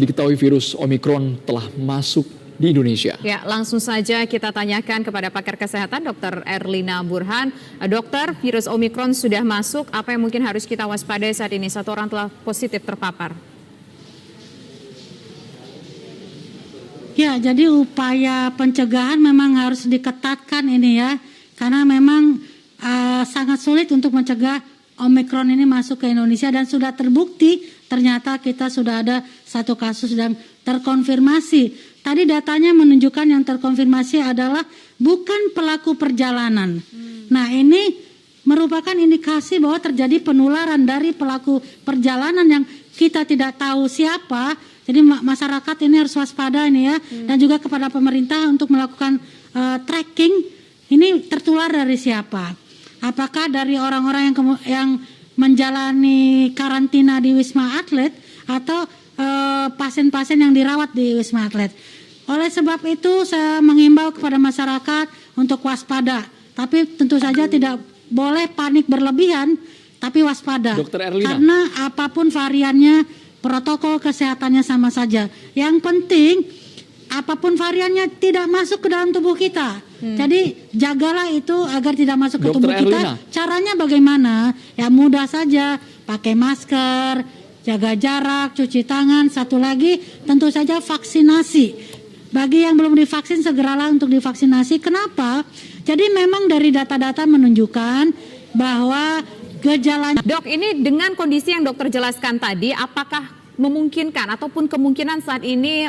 Diketahui virus Omikron telah masuk di Indonesia. Ya, langsung saja kita tanyakan kepada pakar kesehatan Dr. Erlina Burhan. Dokter, virus Omikron sudah masuk, apa yang mungkin harus kita waspadai saat ini? Satu orang telah positif terpapar. Ya, jadi upaya pencegahan memang harus diketatkan ini ya, karena memang sangat sulit untuk mencegah Omikron ini masuk ke Indonesia dan sudah terbukti ternyata kita sudah ada satu kasus yang terkonfirmasi. Tadi datanya menunjukkan yang terkonfirmasi adalah bukan pelaku perjalanan. Nah, ini merupakan indikasi bahwa terjadi penularan dari pelaku perjalanan yang kita tidak tahu siapa. Jadi masyarakat ini harus waspada ini ya, dan juga kepada pemerintah untuk melakukan tracking ini tertular dari siapa. Apakah dari orang-orang yang menjalani karantina di Wisma Atlet atau pasien-pasien yang dirawat di Wisma Atlet. Oleh sebab itu saya mengimbau kepada masyarakat untuk waspada, tapi tentu saja tidak boleh panik berlebihan, tapi waspada. Dr. Erlina. Karena apapun variannya, protokol kesehatannya sama saja. Yang penting apapun variannya tidak masuk ke dalam tubuh kita. Jadi jagalah itu agar tidak masuk ke Dr. tubuh kita. Erlina. Caranya bagaimana? Ya mudah saja, pakai masker, jaga jarak, cuci tangan. Satu lagi tentu saja vaksinasi. Bagi yang belum divaksin segeralah untuk divaksinasi. Kenapa? Jadi memang dari data-data menunjukkan bahwa gejalanya. Dok, ini dengan kondisi yang dokter jelaskan tadi, apakah memungkinkan ataupun kemungkinan saat ini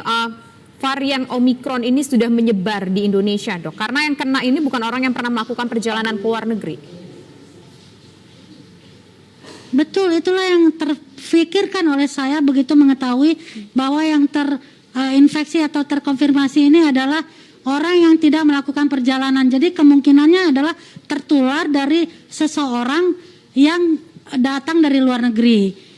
varian Omikron ini sudah menyebar di Indonesia, dok? Karena yang kena ini bukan orang yang pernah melakukan perjalanan ke luar negeri. Betul, itulah yang terfikirkan oleh saya begitu mengetahui bahwa yang terinfeksi atau terkonfirmasi ini adalah orang yang tidak melakukan perjalanan. Jadi kemungkinannya adalah tertular dari seseorang yang datang dari luar negeri.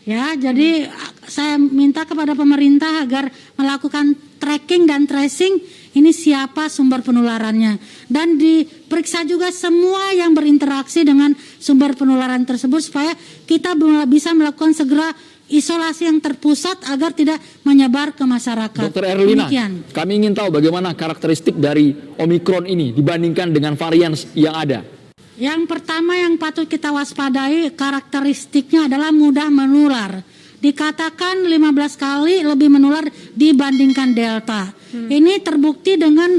Ya, jadi saya minta kepada pemerintah agar melakukan tracking dan tracing ini siapa sumber penularannya, dan diperiksa juga semua yang berinteraksi dengan sumber penularan tersebut supaya kita bisa melakukan segera isolasi yang terpusat agar tidak menyebar ke masyarakat. Dr. Erlina, Demikian. kami ingin tahu bagaimana karakteristik dari Omikron ini dibandingkan dengan varian yang ada. Yang pertama yang patut kita waspadai karakteristiknya adalah mudah menular. Dikatakan 15 kali lebih menular dibandingkan Delta. Ini terbukti dengan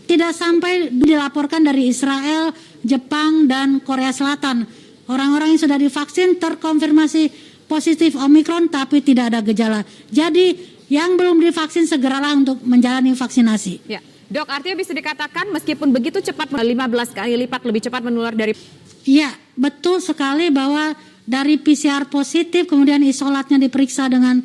tidak sampai dilaporkan dari Israel, Jepang, dan Korea Selatan. Orang-orang yang sudah divaksin terkonfirmasi positif Omikron tapi tidak ada gejala. Jadi yang belum divaksin segeralah untuk menjalani vaksinasi. Ya. Dok, artinya bisa dikatakan meskipun begitu cepat 15 kali lipat lebih cepat menular dari... Iya, betul sekali bahwa dari PCR positif kemudian isolatnya diperiksa dengan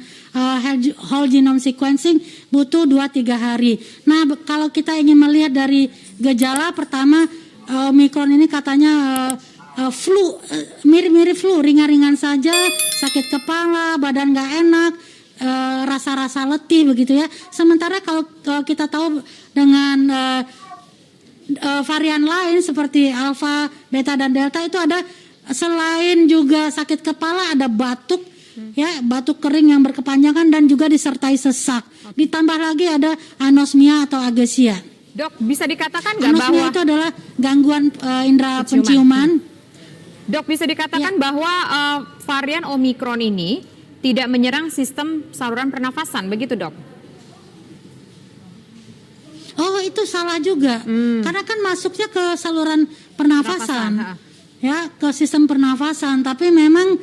whole genome sequencing butuh 2-3 hari. Nah, kalau kita ingin melihat dari gejala pertama, Omikron ini katanya flu, mirip-mirip flu, ringan-ringan saja, sakit kepala, badan nggak enak, rasa-rasa letih begitu ya. Sementara kalau kita tahu dengan varian lain seperti Alpha, Beta, dan Delta itu ada selain juga sakit kepala ada batuk, ya batuk kering yang berkepanjangan dan juga disertai sesak. Ditambah lagi ada anosmia atau agesia. Dok, bisa dikatakan nggak bahwa... Anosmia itu adalah gangguan indera penciuman. Dok, bisa dikatakan bahwa varian Omikron ini tidak menyerang sistem saluran pernafasan, begitu dok? Oh, itu salah juga. Karena kan masuknya ke saluran pernafasan. Ya, ke sistem pernafasan. Tapi memang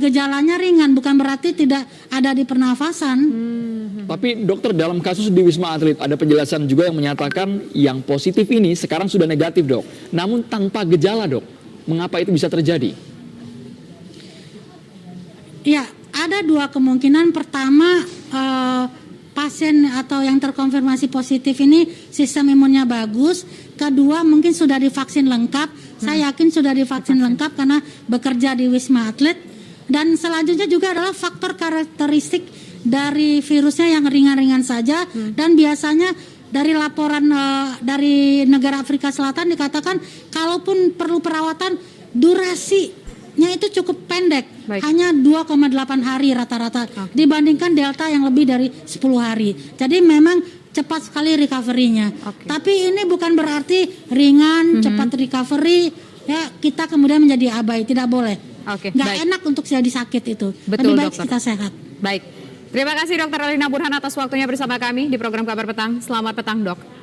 gejalanya ringan, bukan berarti tidak ada di pernafasan. Tapi dokter, dalam kasus di Wisma Atlet ada penjelasan juga yang menyatakan yang positif ini sekarang sudah negatif, dok. Namun tanpa gejala, dok. Mengapa itu bisa terjadi? Ya, ada dua kemungkinan. Pertama, pasien atau yang terkonfirmasi positif ini sistem imunnya bagus. Kedua, mungkin sudah divaksin lengkap. Saya yakin sudah divaksin lengkap karena bekerja di Wisma Atlet. Dan selanjutnya juga adalah faktor karakteristik dari virusnya yang ringan-ringan saja. Dan biasanya dari laporan dari negara Afrika Selatan dikatakan kalaupun perlu perawatan, durasinya itu cukup pendek, Baik. hanya 2,8 hari rata-rata dibandingkan Delta yang lebih dari 10 hari. Jadi memang cepat sekali recovery-nya. Oke. Tapi ini bukan berarti ringan, cepat recovery, ya kita kemudian menjadi abai, tidak boleh. Oke, Nggak baik. enak untuk jadi sakit itu. Betul, Lebih baik dokter. kita sehat. Baik. Terima kasih Dr. Erlina Burhan atas waktunya bersama kami di program Kabar Petang. Selamat petang, Dok.